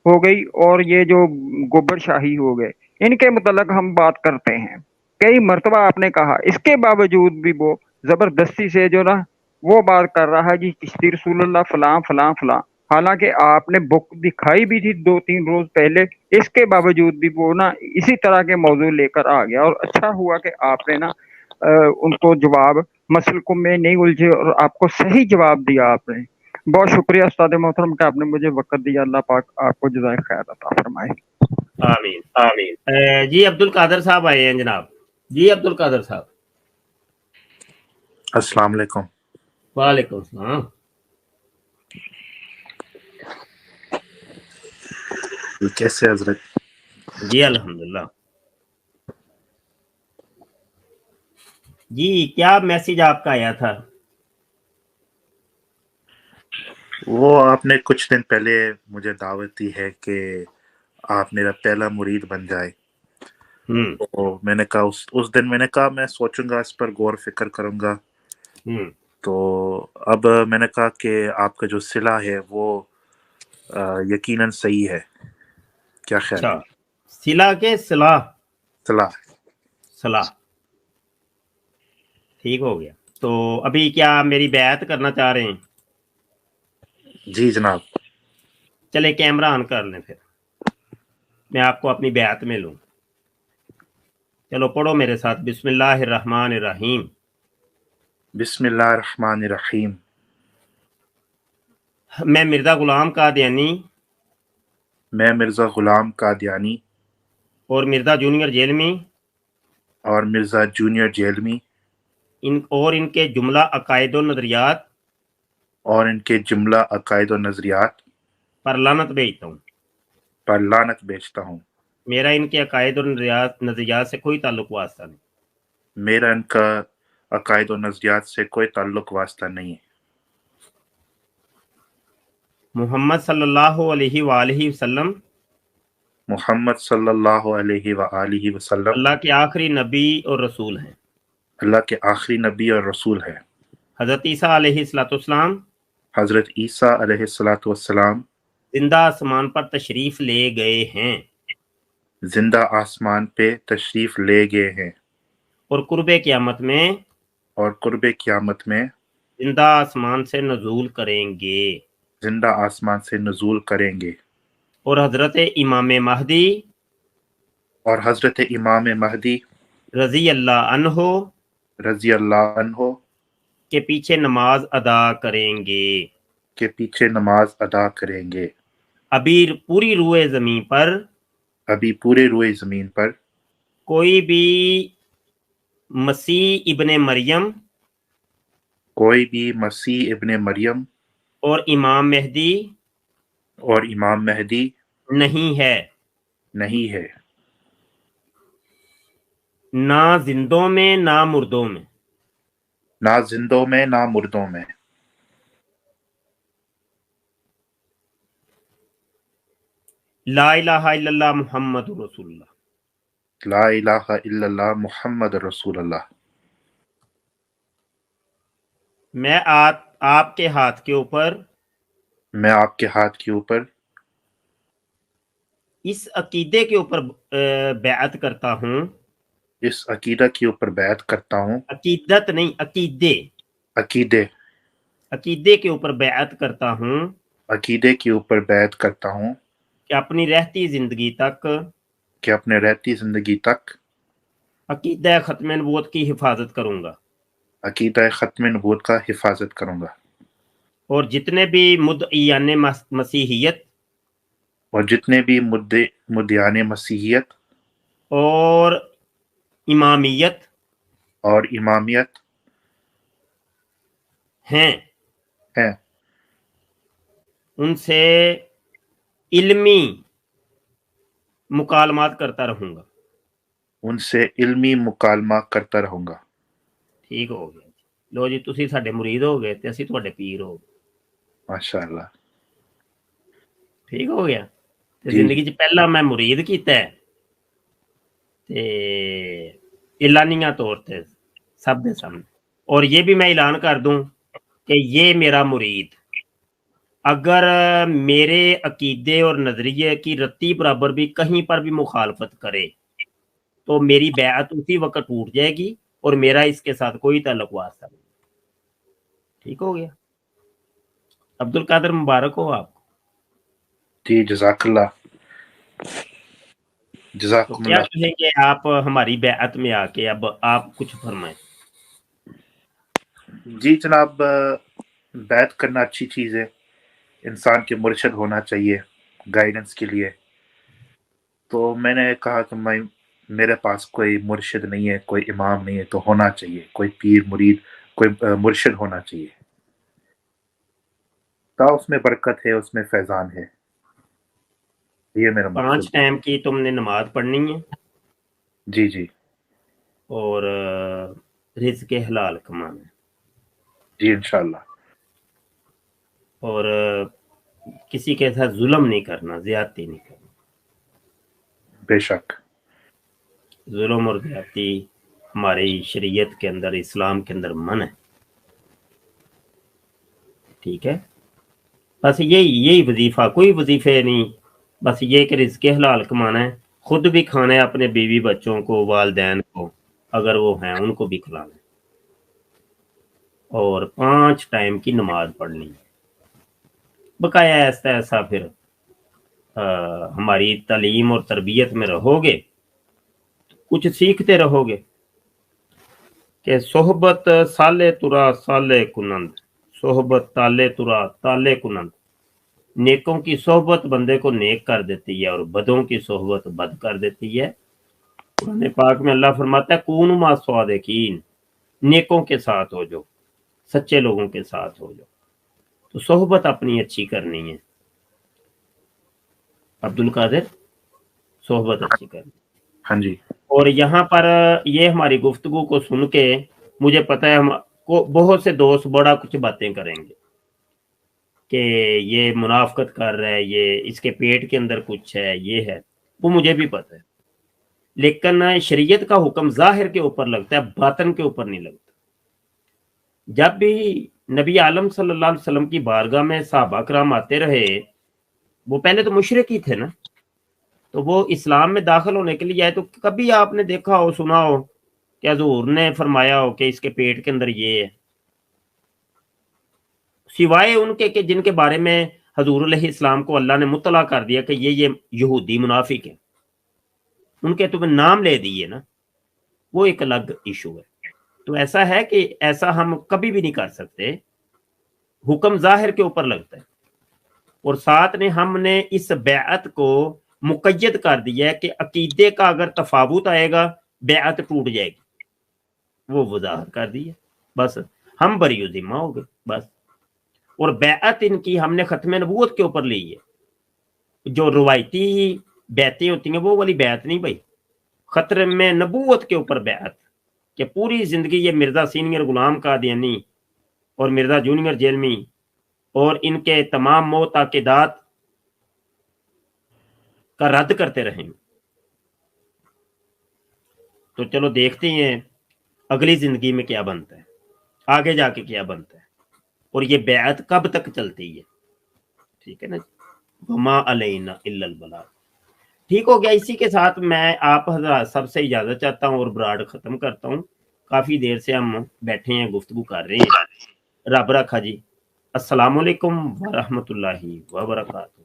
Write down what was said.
ہو گئی اور یہ جو گوبر شاہی ہو گئے، ان کے متعلق ہم بات کرتے ہیں۔ کئی مرتبہ آپ نے کہا، اس کے باوجود بھی وہ زبردستی سے جو نا وہ بات کر رہا ہے جی چشتی رسول اللہ فلاں فلاں فلاں، حالانکہ آپ نے بک دکھائی بھی تھی 2-3 روز پہلے، اس کے باوجود بھی وہ نا اسی طرح کے موضوع لے کر آ گیا۔ اور اچھا ہوا کہ آپ نے نا ان کو جواب مسلکوں میں نہیں الجھے اور آپ کو صحیح جواب دیا آپ نے۔ بہت شکریہ استاد محترم کہ آپ نے مجھے وقت دیا، اللہ پاک آپ کو جزائے خیر عطا فرمائے۔ آمین۔ جی عبد القادر صاحب آئے ہیں جناب۔ جی عبد القادر صاحب۔ السلام علیکم۔ وعلیکم السلام۔ کیسے حضرت؟ جی الحمدللہ۔ جی کیا میسج آپ کا آیا تھا؟ وہ آپ نے کچھ دن پہلے مجھے دعوت دی ہے کہ آپ میرا پہلا مرید بن جائے۔ تو میں نے کہا اس دن میں نے کہا میں سوچوں گا، اس پر غور فکر کروں گا۔ تو اب میں نے کہا کہ آپ کا جو صلہ ہے وہ یقیناً صحیح ہے، کیا خیال ہے؟ صلہ کے صلاح صلاح ٹھیک ہو گیا۔ تو ابھی کیا میری بیعت کرنا چاہ رہے ہیں؟ جی جناب۔ چلے کیمرہ آن کر لیں، پھر میں آپ کو اپنی بیعت میں لوں۔ چلو پڑھو میرے ساتھ، بسم اللہ الرحمن الرحیم۔ بسم اللہ الرحمن الرحیم۔ میں مرزا غلام قادیانی میں مرزا غلام قادیانی اور مرزا جونیئر جیلمی اور مرزا جونیئر جیلمی ان کے جملہ عقائد و نظریات پر لعنت بھیجتا ہوں۔ میرا ان کے عقائد اور نظریات سے کوئی تعلق واسطہ نہیں۔ میرا ان کا عقائد و نظریات سے کوئی تعلق واسطہ نہیں ہے۔ محمد صلی اللہ علیہ وآلہ وسلم محمد صلی اللہ علیہ وآلہ وسلم اللہ کے آخری نبی اور رسول ہیں۔ اللہ کے آخری نبی اور رسول ہے۔ حضرت عیسیٰ علیہ السلام حضرت عیسیٰ علیہ السلام زندہ آسمان پر تشریف لے گئے ہیں زندہ آسمان پہ تشریف لے گئے ہیں اور قرب قیامت میں زندہ آسمان سے نزول کریں گے اور حضرت امام مہدی رضی اللہ عنہ کے پیچھے نماز ادا کریں گے۔ ابھی پوری روئے زمین پر کوئی بھی مسیح ابن مریم اور امام مہدی نہیں ہے، نہ زندوں میں نہ مردوں میں۔ لا الہ الا اللہ محمد رسول اللہ۔ لا الہ الا اللہ محمد رسول اللہ۔ میں آپ کے ہاتھ کے اوپر اس عقیدے کے اوپر بیعت کرتا ہوں۔ عقیدت نہیں، عقیدے کے اوپر بیعت کرتا ہوں کہ اپنی رہتی زندگی تک عقیدہ ختم نبوت کی حفاظت کروں گا اور جتنے بھی مدعیان مسیحیت اور امامیت ہیں ان سے علمی مکالمات کرتا رہوں گا۔ ٹھیک ہو گیا۔ لو جی، تسی ساڈے مرید ہو گئے تے اسی تواڈے پیر ہو گئے۔ ماشاءاللہ۔ ٹھیک ہو گیا۔ زندگی چ پہلا میں مرید کیتا ہے تے اعلانیہ طور تے سب دے سامنے، اور یہ بھی میں اعلان کر دوں کہ یہ میرا مرید अगर मेरे अकीदे और नजरिए की रत्ती बराबर भी कहीं पर भी मुखालफत करे तो मेरी बैत उसी वक्त टूट जाएगी और मेरा इसके साथ कोई ताल्लुक वास्ता नहीं। ठीक हो गया? अब्दुल कादर, मुबारक हो आपको। जी जज़ाकल्लाह, तो क्या जज़ाकुमुल्लाह। कहेंगे आप हमारी बैत में आके? अब आप कुछ फरमाएं। जी जनाब, बैत करना अच्छी चीज़ है, इंसान के मुर्शद होना चाहिए गाइडेंस के लिए। तो मैंने कहा कि मेरे पास कोई मुर्शिद नहीं है, कोई इमाम नहीं है, तो होना चाहिए कोई पीर मुरीद, कोई मुर्शिद होना चाहिए। तो उसमें बरकत है, उसमें फैजान है। ये मेरा 5 मकसद। टाइम की तुमने नमाज पढ़नी है जी जी और रिज़्क़ हलाल कमाना है जी इंशाल्लाह। और किसी के साथ जुल्म नहीं करना, ज्यादती नहीं करना। बेशक जुल्म और ज्यादती हमारी शरीयत के अंदर, इस्लाम के अंदर मन है। ठीक है? बस यही वजीफा, कोई वजीफे नहीं, बस ये कि रिज़्क़ हलाल कमाना है, खुद भी खाना है, अपने बीवी बच्चों को, वालदैन को अगर वो हैं उनको भी खिलाना है, और 5 टाइम की नमाज पढ़नी है बकाया। ऐसा ऐसा फिर हमारी तालीम और तरबियत में रहोगे तो कुछ सीखते रहोगे कि सोहबत साले तुरा साले कुनंद, सोहबत ताले तुरा ताले कुनंद। नेकों की सोहबत बंदे को नेक कर देती है और बदों की सोहबत बद कर देती है। कुरान पाक में अल्लाह फरमाता है कून मा स्वादिकीन, नेकों के साथ हो जो, सच्चे लोगों के साथ हो जो। तो सोहबत अपनी अच्छी करनी है अब्दुल कादिर, सोहबत अच्छी करनी। हाँ जी। और यहाँ पर ये हमारी गुफ्तगू को सुन के मुझे पता है हम को बहुत से दोस्त बड़ा कुछ बातें करेंगे कि ये मुनाफकत कर रहा है, ये इसके पेट के अंदर कुछ है, ये है, वो मुझे भी पता है। लेकिन शरीयत का हुक्म जाहिर के ऊपर लगता है, बातन के ऊपर नहीं लगता। जब भी नबी आलम सल्लल्लाहु अलैहि वसल्लम की बारगाह में सहाबा कराम आते रहे, वो पहले तो मुशरिक ही थे ना, तो वो इस्लाम में दाखिल होने के लिए आए, तो कभी आपने देखा हो, सुना हो कि हुजूर ने फरमाया हो कि इसके पेट के अंदर ये है? सिवाय उनके कि जिनके बारे में हजूर अलैहिस्सलाम को अल्लाह ने मुतला कर दिया कि ये यहूदी मुनाफिक है, उनके तुम्हें नाम ले दिए ना, वो एक अलग इशू है। तो ऐसा है कि ऐसा हम कभी भी नहीं कर सकते, हुक्म जाहिर के ऊपर लगता है। और साथ ने हमने इस बैअत को मुक़य्यद कर दिया है कि अकीदे का अगर तफावुत आएगा बैअत टूट जाएगी, वो वजाहत कर दी है। बस हम बरी ज़िम्मा हो गए बस। और बैअत इनकी हमने खत्म नबूवत के ऊपर ली है। जो रवायती बैतें होती हैं वो वाली बैत नहीं भाई, खतरे में नबूवत के ऊपर बैत कि पूरी जिंदगी ये मिर्जा सीनियर गुलाम कादियानी और मिर्जा जूनियर जेलमी और इनके तमाम मोताकिदात का रद्द करते रहेंगे। तो चलो देखते हैं अगली जिंदगी में क्या बनता है, आगे जाके क्या बनता है, और ये बैत कब तक चलती है। ठीक है ना? वमा अलैना इल्लल बलाग। ठीक हो गया। इसी के साथ मैं आप हज़रात सबसे इजाजत चाहता हूँ और ब्राड खत्म करता हूँ। काफी देर से हम बैठे हैं, गुफ्तगू कर रहे हैं। रब रखा जी। अस्सलामुअलैकुम वरहमतुल्लाहि वबरकातुहू।